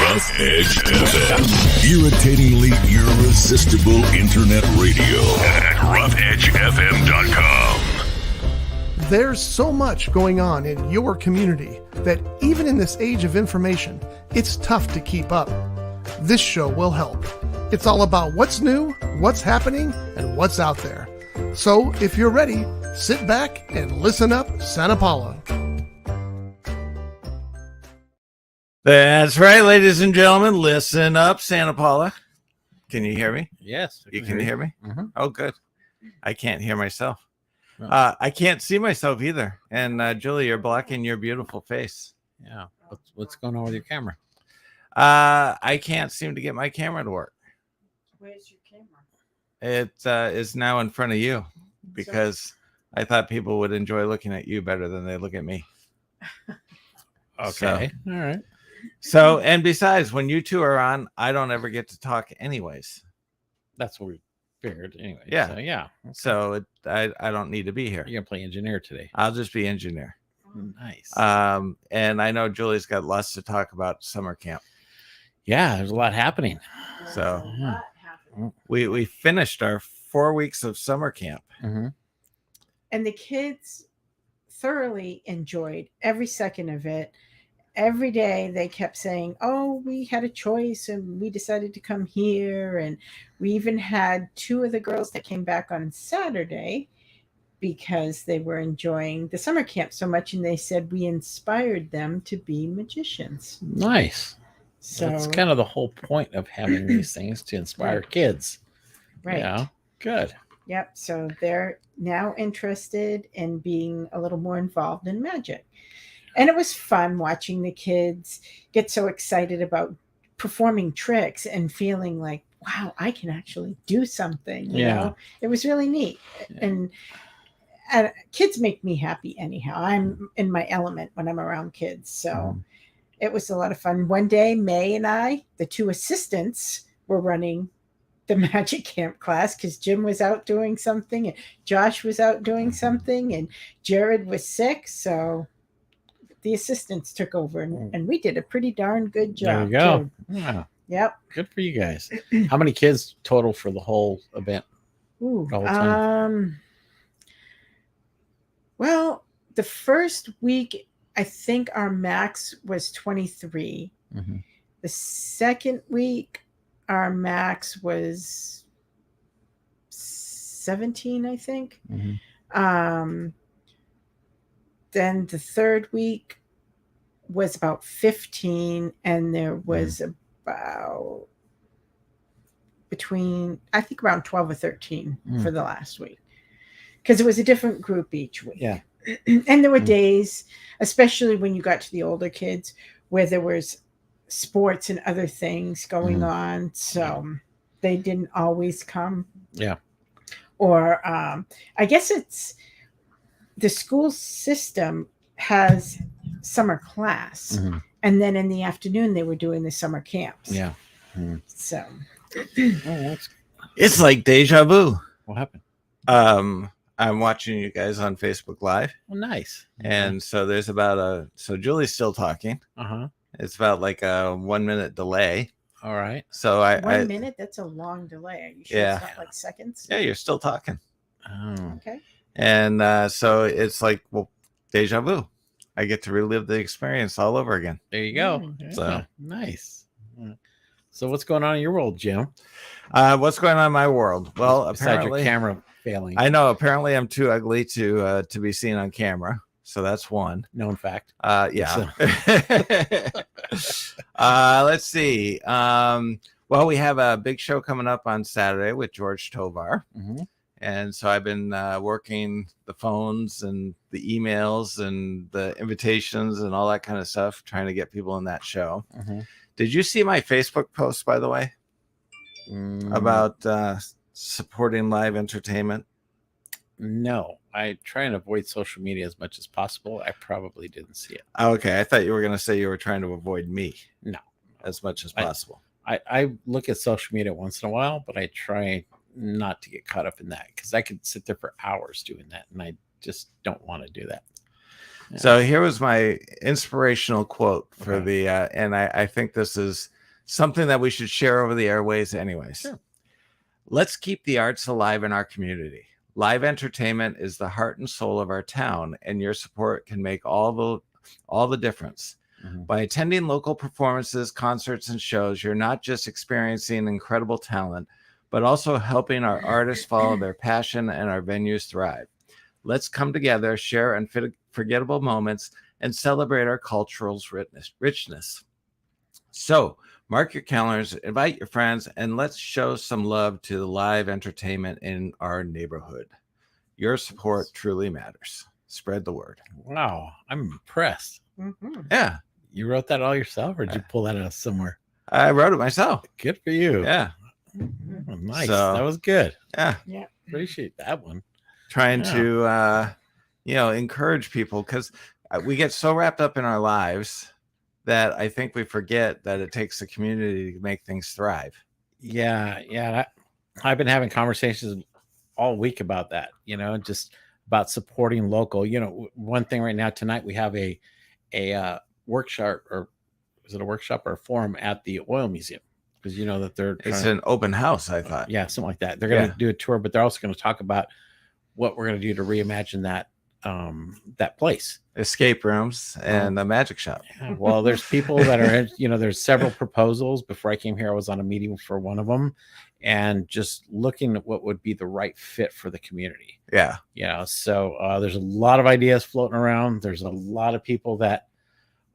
Rough Edge FM. Irritatingly irresistible internet radio at roughedgefm.com. There's so much going on in your community that even in this age of information, it's tough to keep up. This show will help. It's all about what's new, what's happening, and what's out there. So if you're ready, sit back and listen up, Santa Paula. That's right, ladies and gentlemen. Listen up, Santa Paula. Can you hear me? Yes. You can hear me? Mm-hmm. Oh, good. I can't hear myself. No. I can't see myself either. And Julie, you're blocking your beautiful face. Yeah. What's going on with your camera? I can't seem to get my camera to work. Where's your camera? It is now in front of you because I thought people would enjoy looking at you better than they look at me. Okay. All right. So, and besides, when you two are on, I don't ever get to talk anyways. That's what we figured anyway. Yeah. So, yeah. So I don't need to be here. You're going to play engineer today. I'll just be engineer. Nice. And I know Julie's got lots to talk about summer camp. Yeah, there's a lot happening. So Yeah. we finished our 4 weeks of summer camp. Mm-hmm. And the kids thoroughly enjoyed every second of it. Every day they kept saying, oh, we had a choice and we decided to come here. And we even had two of the girls that came back on Saturday because they were enjoying the summer camp so much. And they said we inspired them to be magicians. Nice. So That's kind of the whole point of having these things to inspire kids. right. Yeah. Good. Yep. So they're now interested in being a little more involved in magic. And it was fun watching the kids get so excited about performing tricks and feeling like, wow, I can actually do something. You know? It was really neat. Yeah. And kids make me happy anyhow. I'm in my element when I'm around kids. So it was a lot of fun. One day, May and I, the two assistants, were running the magic camp class because Jim was out doing something and Josh was out doing something and Jared was sick. So the assistants took over and we did a pretty darn good job. There you go. Too. Yeah. Yep. Good for you guys. How many kids total for the whole event? Ooh, The whole time? Well, the first week, I think our max was 23. Mm-hmm. The second week, our max was 17, I think. Mm-hmm. Then the third week was about 15, and there was about around 12 or 13 for the last week, because it was a different group each week. Yeah. And there were days, especially when you got to the older kids, where there was sports and other things going on, so they didn't always come. Yeah. Or I guess it's the school system has summer class, and then in the afternoon they were doing the summer camps. Yeah. So It's like deja vu. What happened? I'm watching you guys on Facebook Live. Well, nice. And so there's about so Julie's still talking. Uh-huh. It's about like a 1 minute delay. All right. So 1 minute, that's a long delay. Are you sure Yeah. it's not like seconds? Yeah, you're still talking. Oh. Okay. And so it's like, well, deja vu. I get to relive the experience all over again. There you go. Mm. So- Yeah, nice. So what's going on in your world, Jim? What's going on in my world? Well, Besides apparently, your camera failing. I know. Apparently, I'm too ugly to be seen on camera. So that's one. Known fact. Yeah. Let's see. Well, we have a big show coming up on Saturday with George Tovar. Mm-hmm. And so I've been working the phones and the emails and the invitations and all that kind of stuff, trying to get people in that show. Mm-hmm. Did you see my Facebook post, by the way, about supporting live entertainment? No, I try and avoid social media as much as possible. I probably didn't see it. Okay, I thought you were going to say you were trying to avoid me. No. As much as possible. I look at social media once in a while, but I try not to get caught up in that because I could sit there for hours doing that, and I just don't want to do that. Yeah. So here was my inspirational quote for Okay. the, and I think this is something that we should share over the airways anyways. Sure. Let's keep the arts alive in our community. Live entertainment is the heart and soul of our town, and your support can make all the difference. Mhm. By attending local performances, concerts, and shows, you're not just experiencing incredible talent, but also helping our artists follow their passion and our venues thrive. Let's come together, share unforgettable moments, and celebrate our cultural richness. So, mark your calendars, invite your friends, and let's show some love to the live entertainment in our neighborhood. Your support truly matters. Spread the word. Wow, I'm impressed. Mhm. Yeah, You wrote that all yourself, or did you pull that out of somewhere? I wrote it myself. Good for you. Yeah, Mhm. Oh, nice. So- That was good. yeah. Appreciate that one. Trying Yeah. to, encourage people because we get so wrapped up in our lives that I think we forget that it takes the community to make things thrive. Yeah. I've been having conversations all week about that, just about supporting local. One thing right now tonight, we have a workshop, or is it a workshop or a forum at the oil museum? Because that they're It's trying an open house, I thought. yeah, something like that. They're going to Yeah. do a tour, but they're also going to talk about what we're going to do to reimagine that place. Escape rooms and a magic shop. Yeah, well, there's people that are, there's several proposals. Before I came here, I was on a meeting for one of them, and just looking at what would be the right fit for the community. Yeah. So there's a lot of ideas floating around. There's a lot of people that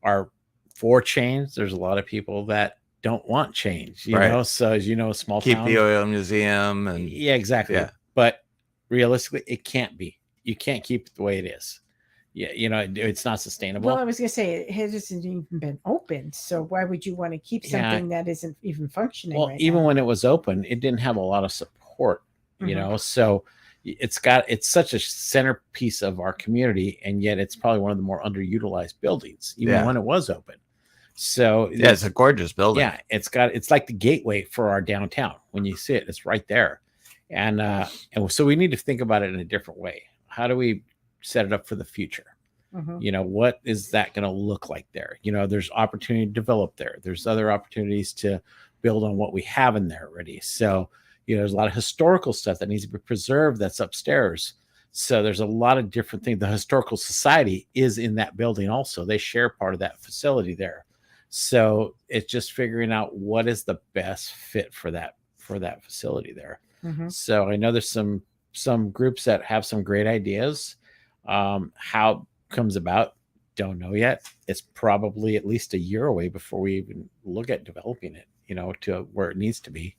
are for change. There's a lot of people that don't want change. Right. So as you know, a small Keep town. the oil museum and Yeah, exactly. Yeah. But realistically, it can't be. You can't keep it the way it is. Yeah, it's not sustainable. Well, I was going to say it hasn't even been opened, so why would you want to keep Yeah. something that isn't even functioning? Well, right even now? when it was open, it didn't have a lot of support. Mhm. So it's such a centerpiece of our community, and yet it's probably one of the more underutilized buildings, even Yeah. when it was open. So yeah, it's a gorgeous building. yeah, it's like the gateway for our downtown. When you see it, it's right there. And so we need to think about it in a different way. How do we set it up for the future? Mhm. What is that going to look like there? There's opportunity to develop there. There's other opportunities to build on what we have in there already. So, there's a lot of historical stuff that needs to be preserved that's upstairs. So there's a lot of different things. The Historical Society is in that building also. They share part of that facility there. So it's just figuring out what is the best fit for that facility there. Mhm. So I know there's some groups that have some great ideas. How it comes about, don't know yet. It's probably at least a year away before we even look at developing it, to where it needs to be.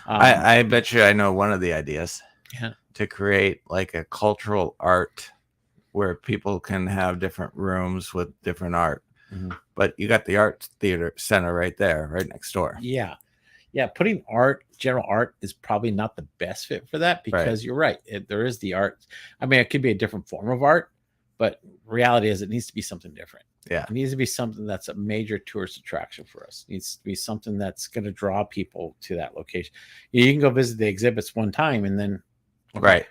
I bet you I know one of the ideas. Yeah. To create like a cultural art where people can have different rooms with different art. Mhm. But you got the art theater center right there, right next door. Yeah. Putting general art is probably not the best fit for that, because you're right. There is the art. I mean, it could be a different form of art, but reality is it needs to be something different. Yeah. It needs to be something that's a major tourist attraction for us. It needs to be something that's going to draw people to that location. You can go visit the exhibits one time and then, Right.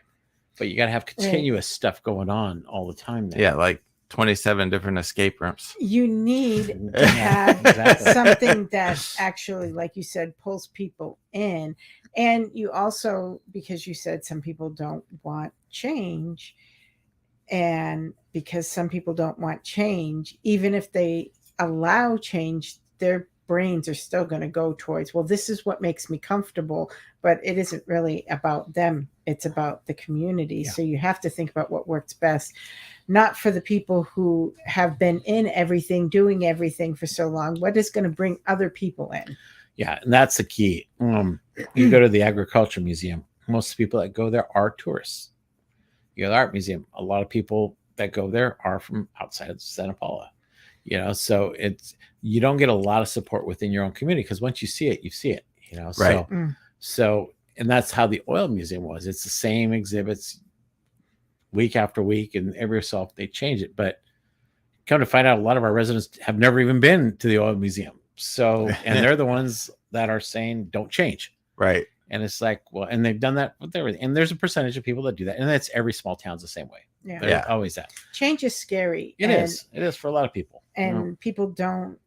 but you got to have continuous stuff going on all the time there. Yeah, like 27 different escape rooms. You need to Yeah, have exactly. something that actually, like you said, pulls people in. And you also, because you said some people don't want change, and because some people don't want change, even if they allow change, their brains are still going to go towards, well, this is what makes me comfortable, but it isn't really about them. It's about the community. Yeah. So you have to think about what works best, not for the people who have been in everything, doing everything for so long. What is going to bring other people in? Yeah, and that's the key. You go to the Agriculture Museum. Most people that go there are tourists. You go to the Art Museum. A lot of people that go there are from outside of Santa Paula. So you don't get a lot of support within your own community, because once you see it, you see it. Right. So and that's how the Oil Museum was. It's the same exhibits week after week, and every so often they change it. But come to find out, a lot of our residents have never even been to the Oil Museum. So, and they're the ones that are saying don't change. Right. And it's like, well, and they've done that with everything. And there's a percentage of people that do that. And that's every small town's the same way. Yeah. There's always that. Change is scary. It is. It is for a lot of people. And people don't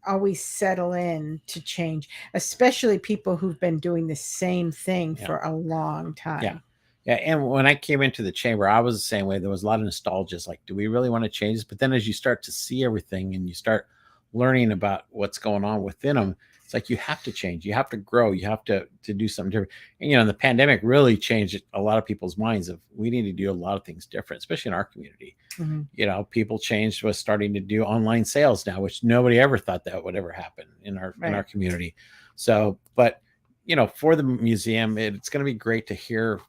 always settle in to change, especially people who've been doing the same thing for a long time. Yeah. Yeah. And when I came into the chamber, I was the same way. There was a lot of nostalgia. It's like, do we really want to change this? But then as you start to see everything and you start learning about what's going on within them, it's like you have to change, you have to grow, you have to do something different. And, the pandemic really changed a lot of people's minds of we need to do a lot of things different, especially in our community. Mm-hmm. People changed was starting to do online sales now, which nobody ever thought that would ever happen in our community. So, but for the museum, it's going to be great to hear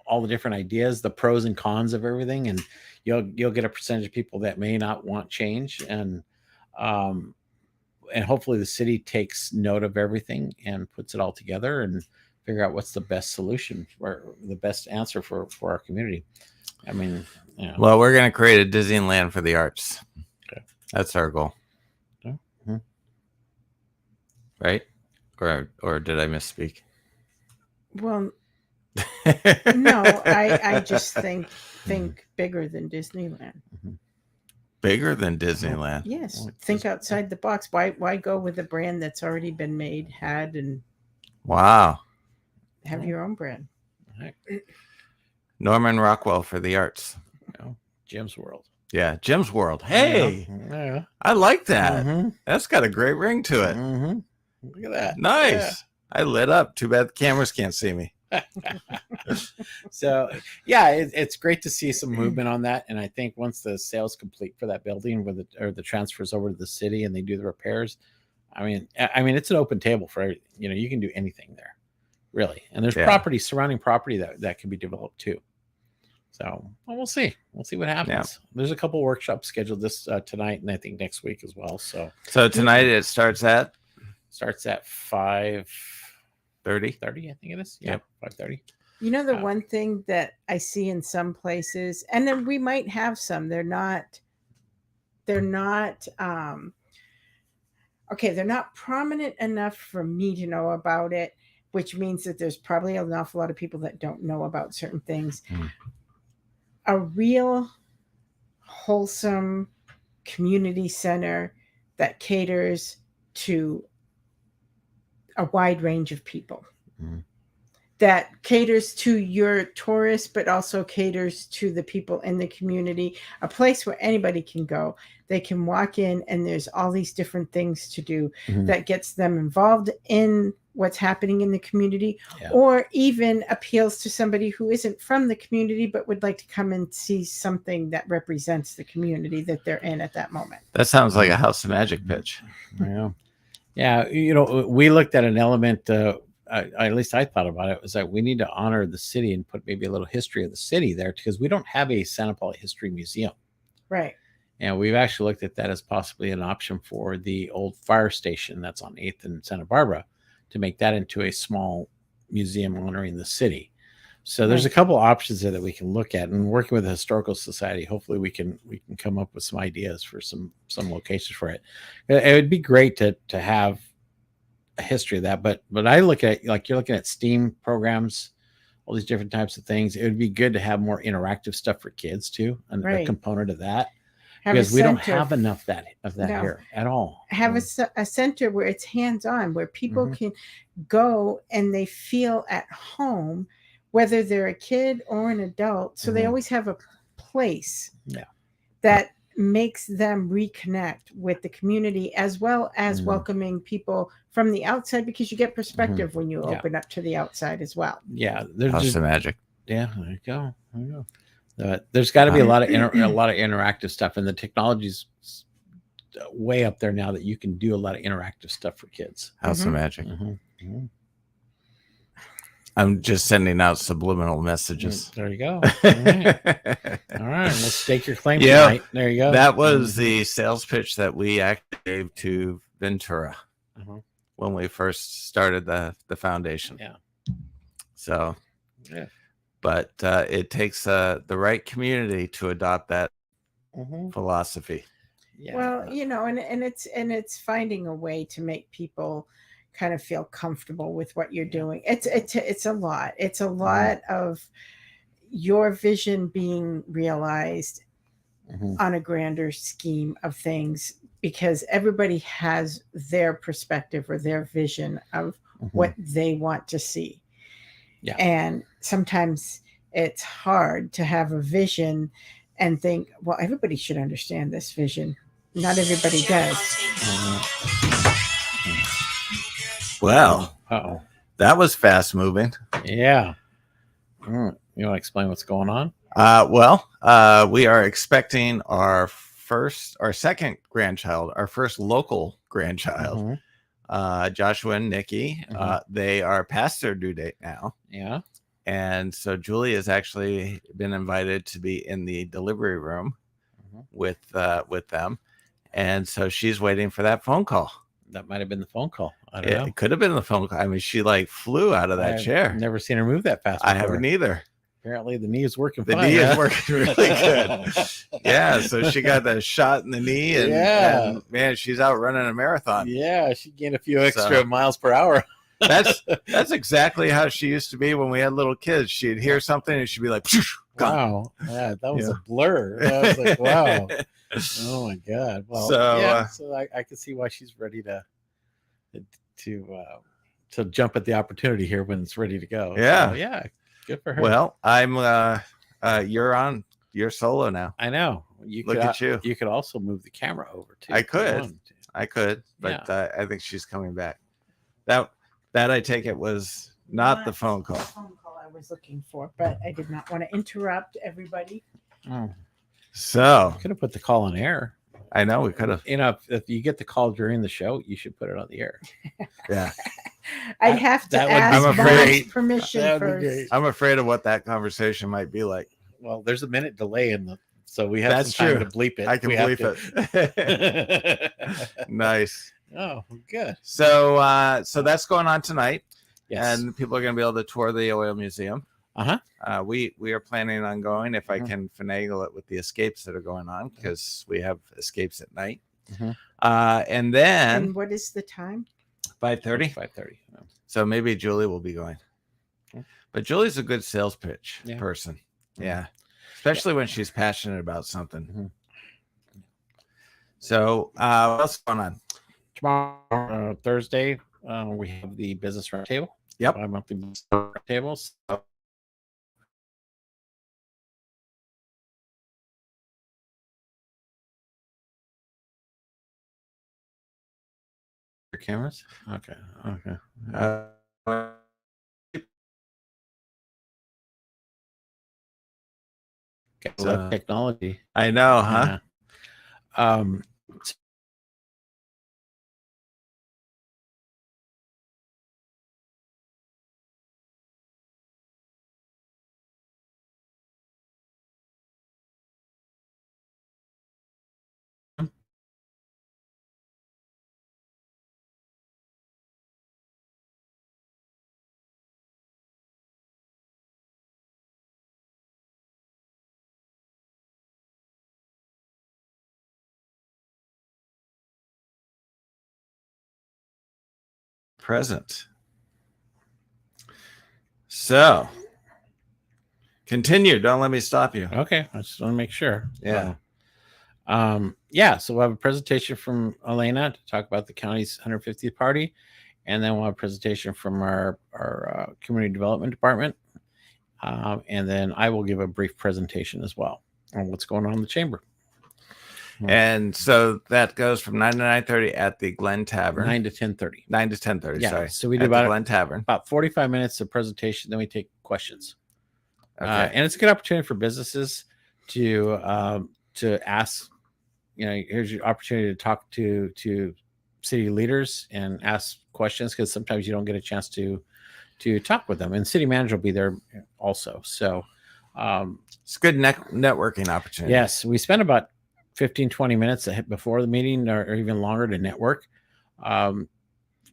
all the different ideas, the pros and cons of everything, and you'll get a percentage of people that may not want change, and hopefully the city takes note of everything and puts it all together and figure out what's the best solution or the best answer for our community. I mean, well, we're going to create a Disneyland for the arts. Okay. That's our goal. Mm-hmm. Right? Or did I misspeak? Well, no, I just think bigger than Disneyland. Bigger than Disneyland. Yes. Think outside the box. Why go with a brand that's already been made, and wow. Have your own brand. Right. Norman Rockwell for the arts. Jim's World. Yeah, Jim's World. Hey, yeah. I like that. Mm-hmm. That's got a great ring to it. Mm-hmm. Look at that. Nice. Yeah. I lit up. Too bad the cameras can't see me. So yeah, it's great to see some movement on that, and I think once the sale's complete for that building, where the transfers over to the city and they do the repairs, I mean it's an open table for you can do anything there, really. And there's surrounding property that can be developed too. So we'll see what happens. There's a couple workshops scheduled this tonight and I think next week as well. So tonight it starts at 5:30. 30, I think it is. Yeah, 5:30. The one thing that I see in some places, and then we might have some, they're not prominent enough for me to know about it, which means that there's probably an awful lot of people that don't know about certain things. A real wholesome community center that caters to a wide range of people, that caters to your tourists, but also caters to the people in the community, a place where anybody can go. They can walk in and there's all these different things to do that gets them involved in what's happening in the community, or even appeals to somebody who isn't from the community, but would like to come and see something that represents the community that they're in at that moment. That sounds like a House of Magic pitch. Yeah, we looked at an element, at least I thought about it, was that we need to honor the city and put maybe a little history of the city there, because we don't have a Santa Paula History Museum. Right. And we've actually looked at that as possibly an option for the old fire station that's on 8th and Santa Barbara, to make that into a small museum honoring the city. So there's a couple options there that we can look at, and working with the Historical Society, hopefully we can come up with some ideas for some locations for it. It would be great to have a history of that, but I look at, like, you're looking at STEAM programs, all these different types of things. It would be good to have more interactive stuff for kids too, and a component of that, because we don't have enough of that here at all. Have a center where it's hands-on, where people can go and they feel at home, whether they're a kid or an adult. So they always have a place that makes them reconnect with the community, as well as welcoming people from the outside, because you get perspective when you open up to the outside as well. Yeah, there's House of Magic. Yeah, there you go. There's got to be a lot of interactive stuff, and the technology's way up there now that you can do a lot of interactive stuff for kids. House of Magic. I'm just sending out subliminal messages. There you go. All right. Let's stake your claim tonight. There you go. That was the sales pitch that we actually gave to Ventura when we first started the foundation. Yeah. So, but it takes the right community to adopt that philosophy. Yeah. Well, and it's finding a way to make people kind of feel comfortable with what you're doing. It's a lot. It's a lot of your vision being realized on a grander scheme of things, because everybody has their perspective or their vision of what they want to see. Yeah. And sometimes it's hard to have a vision and think, well, everybody should understand this vision. Not everybody does. Well, Uh-oh. that was fast moving. Yeah. You want to explain what's going on? We are expecting our second grandchild, our first local grandchild, Joshua and Nikki. They are past their due date now. Yeah. And so Julie has actually been invited to be in the delivery room with them. And so she's waiting for that phone call. That might have been the phone call. I don't know. It could have been the phone call. I mean, she like flew out of that chair. I've never seen her move that fast before. I haven't either. Apparently the knee is working The fine. knee is working really good. Yeah, so she got that shot in the knee, and man, she's out running a marathon. Yeah, she gained a few extra miles per hour. That's exactly how she used to be when we had little kids. She'd hear something and she'd be like, gone. Wow, yeah, that was a blur. I was like, wow. Oh my god. Well, so I can see why she's ready to jump at the opportunity here when it's ready to go. Yeah. So, yeah. Good for her. Well, you're solo now. I know. Look at you. You could also move the camera over too. I could, but I think she's coming back. That I take it was not the phone call. The phone call I was looking for, but I did not want to interrupt everybody. So could have put the call on air. I know we could have. You know, if you get the call during the show, you should put it on the air. Yeah. I'd have to ask Mom's permission first. I'm afraid of what that conversation might be like. Well, there's a minute delay so we have some time to bleep it. I can bleep it. Nice. Oh, good. So that's going on tonight. Yes. And people are going to be able to tour the oil museum. We are planning on going if I can finagle it with the escapes that are going on, because we have escapes at night. And then what is the time? 5:30. 5:30. So maybe Julie will be going. But Julie's a good sales pitch person. Yeah. Especially when she's passionate about something. So what's going on? Tomorrow, Thursday, we have the business roundtable. Yep. Monthly business roundtables. Your cameras? Okay. Technology. I know, huh? Present. So continue. Don't let me stop you. Okay. I just want to make sure. Yeah. So we'll have a presentation from Elena to talk about the county's 150th party. And then we'll have a presentation from our community development department. And then I will give a brief presentation as well on what's going on in the chamber. And so that goes from 9 to 9:30 at the Glen Tavern. 9 to 10:30. 9 to 10:30. Yeah. Sorry. So we do at the Glen Tavern. About 45 minutes of presentation. Then we take questions. Okay. And it's a good opportunity for businesses to ask. Here's your opportunity to talk to city leaders and ask questions, because sometimes you don't get a chance to talk with them. And city manager will be there also. So it's a good networking opportunity. Yes, we spend about 15-20 minutes before the meeting, or even longer, to network. And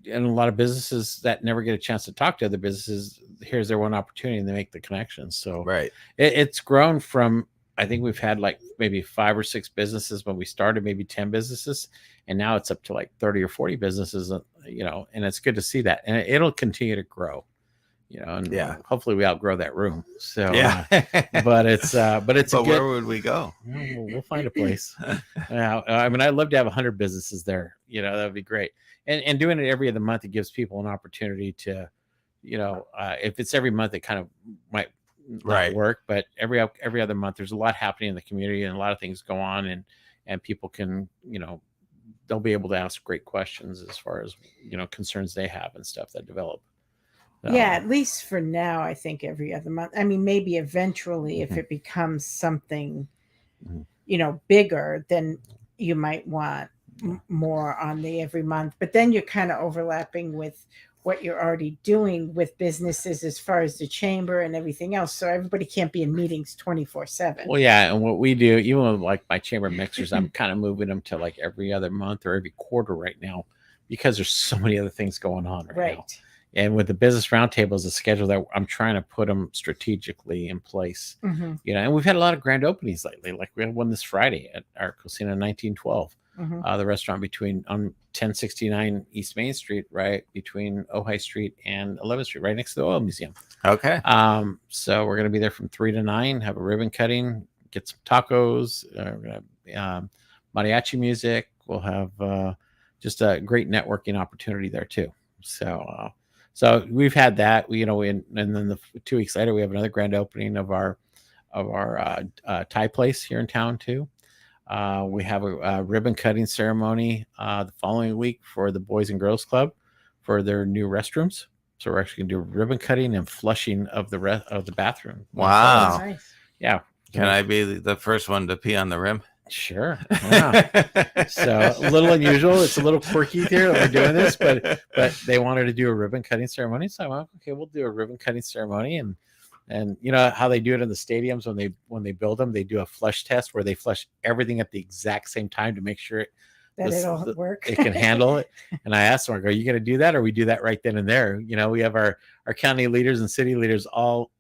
a lot of businesses that never get a chance to talk to other businesses, here's their one opportunity, and they make the connections. So right, it's grown from, I think we've had like maybe 5 or 6 businesses when we started, maybe 10 businesses, and now it's up to like 30 or 40 businesses and it's good to see that, and it'll continue to grow, and hopefully we outgrow that room. So but it's but where would we go? We'll find a place. I mean, I'd love to have 100 businesses there. That would be great. And doing it every other month, it gives people an opportunity to, if it's every month, it kind of might not work, but every other month, there's a lot happening in the community and a lot of things go on, and people can, they'll be able to ask great questions as far as, concerns they have and stuff that develop. Yeah, at least for now, I think every other month. I mean, maybe eventually if it becomes something, bigger, then you might want more on the every month. But then you're kind of overlapping with what you're already doing with businesses as far as the chamber and everything else. So everybody can't be in meetings 24/7. Well, yeah. And what we do, even with like my chamber mixers, I'm kind of moving them to like every other month or every quarter right now because there's so many other things going on right now. And with the business roundtables, the schedule that I'm trying to put them strategically in place, and we've had a lot of grand openings lately. Like we had one this Friday at our Cocina 1912, the restaurant on 1069 East Main Street, right between Ojai Street and 11th Street, right next to the Oil Museum. Okay. So we're going to be there from 3 to 9, have a ribbon cutting, get some tacos, we're going to mariachi music. We'll have just a great networking opportunity there too. So we've had that, and then the 2 weeks later, we have another grand opening of our Thai place here in town too. We have a ribbon cutting ceremony the following week for the Boys and Girls Club for their new restrooms. So we're actually going to do ribbon cutting and flushing of the bathroom. Wow. Nice. Yeah. Can I be the first one to pee on the rim? Sure. Yeah. So a little unusual. It's a little quirky here that we're doing this, but they wanted to do a ribbon cutting ceremony. So I'm like, okay, we'll do a ribbon cutting ceremony. And you know how they do it in the stadiums when they build them, they do a flush test where they flush everything at the exact same time to make sure it'll work. It can handle it. And I asked them, are you going to do that, or we do that right then and there? We have our county leaders and city leaders all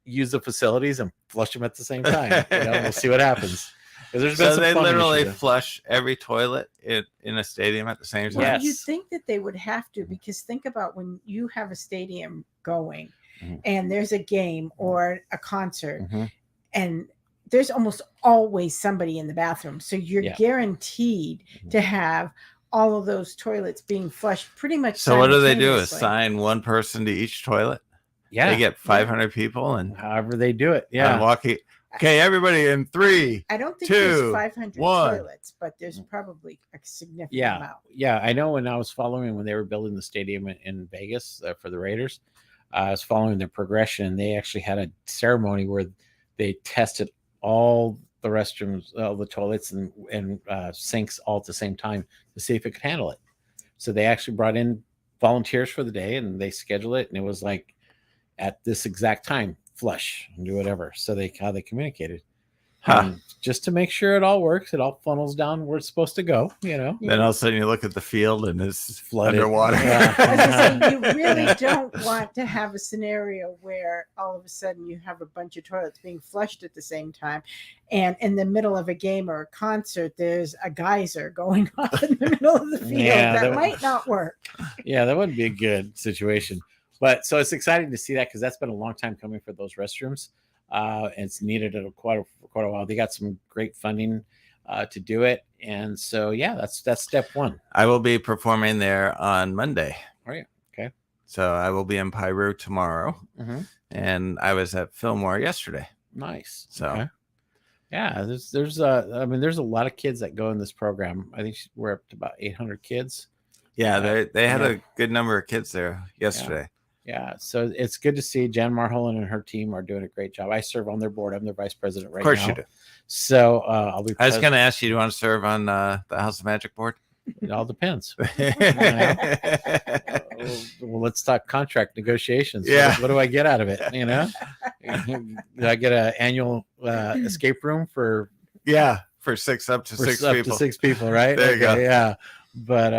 use the facilities and flush them at the same time. We'll see what happens. So they literally flush every toilet in a stadium at the same time? Well, you'd think that they would have to, because think about when you have a stadium going and there's a game or a concert and there's almost always somebody in the bathroom. So you're guaranteed to have all of those toilets being flushed pretty much. So what do they do? Assign one person to each toilet? Yeah. They get 500 people and however they do it. Yeah. Walking. Okay, everybody in 3. I don't think 2, there's 500 1. toilets, but there's probably a significant amount. Yeah, I know when I was following when they were building the stadium in Vegas for the Raiders, I was following their progression. They actually had a ceremony where they tested all the restrooms, all the toilets and sinks all at the same time to see if it could handle it. So they actually brought in volunteers for the day and they scheduled it, and it was like at this exact time, flush and do whatever. So how they communicated just to make sure it all works, it all funnels down where it's supposed to go. Then all of a sudden you look at the field and it's flooded underwater. You really don't want to have a scenario where all of a sudden you have a bunch of toilets being flushed at the same time, and in the middle of a game or a concert there's a geyser going off in the middle of the field. That might not work. Yeah, that wouldn't be a good situation. But so it's exciting to see that, because that's been a long time coming for those restrooms. And it's needed for quite a while. They got some great funding to do it. And so, that's step one. I will be performing there on Monday. Are you? Okay. So I will be in Piru tomorrow. And I was at Fillmore yesterday. Nice. So, okay. Yeah, there's a lot of kids that go in this program. I think we're up to about 800 kids. Yeah, they had a good number of kids there yesterday. Yeah, so it's good to see. Jan Marholland and her team are doing a great job. I serve on their board. I'm their vice president right now. Of course you do. So I'll be. I was going to ask you, do you want to serve on the House of Magic board? It all depends. Well, let's talk contract negotiations. Yeah. What do I get out of it? Do I get an annual escape room for? Yeah, for six people, right? There you go. Yeah. But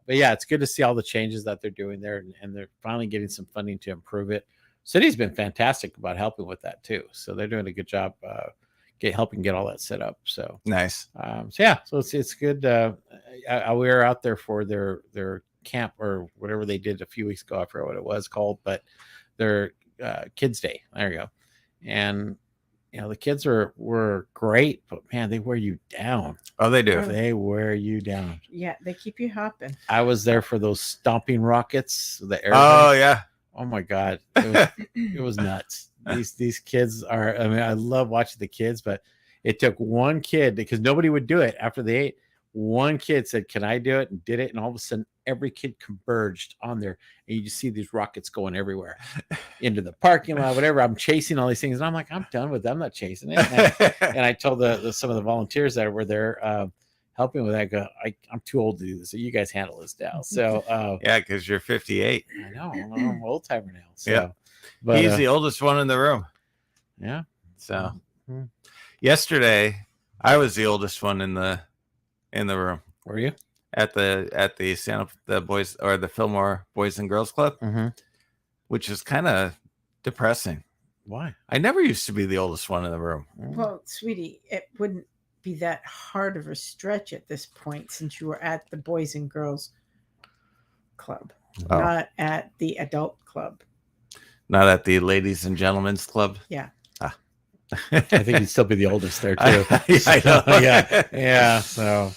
yeah, it's good to see all the changes that they're doing there, and they're finally getting some funding to improve it. City's been fantastic about helping with that too, so they're doing a good job helping get all that set up. So nice. So it's good. We were out there for their camp or whatever they did a few weeks ago. I forgot what it was called, but their Kids Day. There you go. And the kids were great, but man, they wear you down. Oh, they do. They wear you down. Yeah, they keep you hopping. I was there for those stomping rockets, the air. Oh yeah. Oh my God, it was nuts. These kids are. I mean, I love watching the kids, but it took one kid because nobody would do it after they ate. One kid said, "Can I do it?" and did it, and all of a sudden, every kid converged on there, and you just see these rockets going everywhere into the parking lot, whatever. I'm chasing all these things, and I'm like, I'm done with them. I'm not chasing it. And I told some of the volunteers that were there helping with that, I go, I'm too old to do this, so you guys handle this now. So yeah, because you're 58. I know I'm an old timer now. So, Yeah. but He's the oldest one in the room. yeah. So Mhm. yesterday, I was the oldest one in the room Were you? at the boys or the Fillmore Boys and Girls Club, Mm-hmm. which is kind of depressing. Why? I never used to be the oldest one in the room. Well, sweetie, it wouldn't be that hard of a stretch at this point since you were at the Boys and Girls Club, Oh. not at the adult club. Not at the Ladies and Gentlemen's Club. Yeah. I think you'd still be the oldest there too. I know. Yeah. So,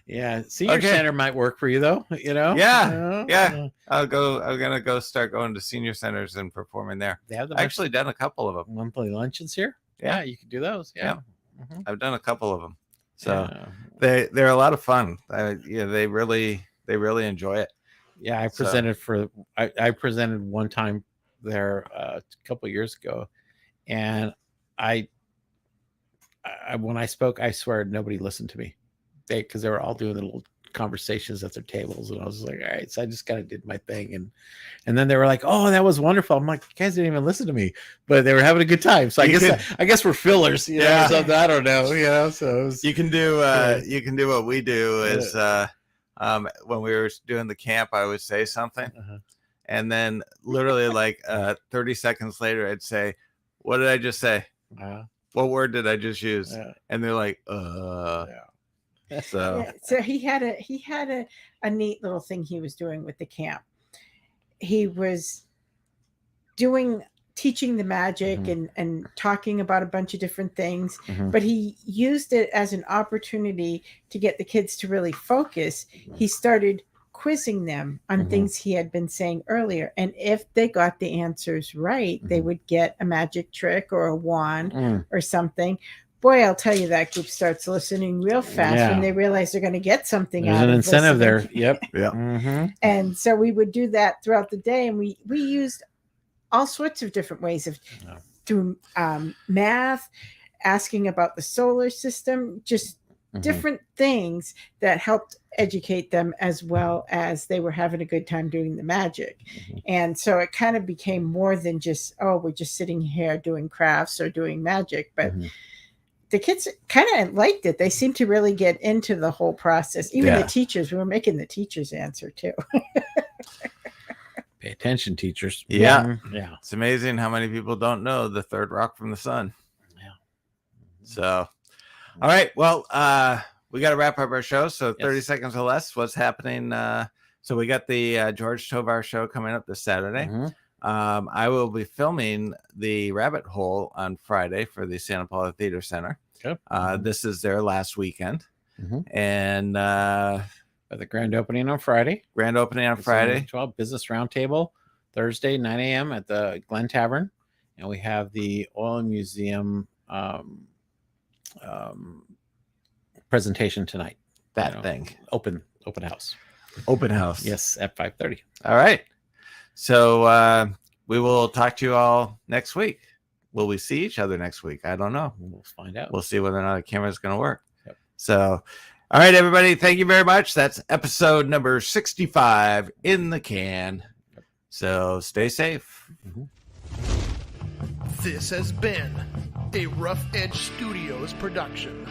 yeah, senior Okay. center might work for you though. Yeah, yeah. I'm gonna start going to senior centers and performing there. They have the I've actually done a couple of them. monthly luncheons here. Yeah. Yeah, you can do those. Yeah. Mhm. I've done a couple of them. So Yeah. they're a lot of fun. They really enjoy it. Yeah, I So- presented I presented one time there a couple of years ago, and I when I spoke, I swear nobody listened to me. Because they were all doing little conversations at their tables, and I was like, all right, so I just kind of did my thing, and then they were like, oh, that was wonderful. I'm like, you guys didn't even listen to me, but they were having a good time. So I guess we're fillers, you know, or something. I don't know, so it was, You can do what we do is when we were doing the camp, I would say something, and then literally like 30 seconds later, I'd say, "What did I just say? What word did I just use?" And they're like, So Yeah, so he had a neat little thing he was doing with the camp. He was teaching the magic and talking about a bunch of different things, but he used it as an opportunity to get the kids to really focus. He started quizzing them on things he had been saying earlier, and if they got the answers right, they would get a magic trick or a wand or something. Boy, I'll tell you, that group starts listening real fast when they realize they're going to get something. There's out an of incentive listening. there. Yep. yeah. And so we would do that throughout the day, and we used all sorts of different ways of doing math, asking about the solar system, just different things that helped educate them, as well as they were having a good time doing the magic. And so it kind of became more than just, oh, we're just sitting here doing crafts or doing magic, but the kids kind of liked it. They seemed to really get into the whole process. Even the teachers, we were making the teachers answer too. Pay attention, teachers. Yeah. Yeah. It's amazing how many people don't know the third rock from the sun. Yeah. So, all right. Well, we got to wrap up our show. So 30 seconds or less. What's happening? So we got the George Tovar show coming up this Saturday. I will be filming the Rabbit Hole on Friday for the Santa Paula Theater Center. Okay. This is their last weekend. And At the grand opening on Friday. grand opening on Friday. 12 Business Roundtable, Thursday, 9 a.m. at the Glen Tavern. And we have the Oil Museum presentation tonight. That thing. Open house. Open house. Yes, at 5:30. All right. So we will talk to you all next week. Will we see each other next week? I don't know. We'll find out. We'll see whether or not the camera is going to work. Yep. So, all right, everybody. Thank you very much. That's episode number 65 in the can. So stay safe. This has been a Rough Edge Studios production.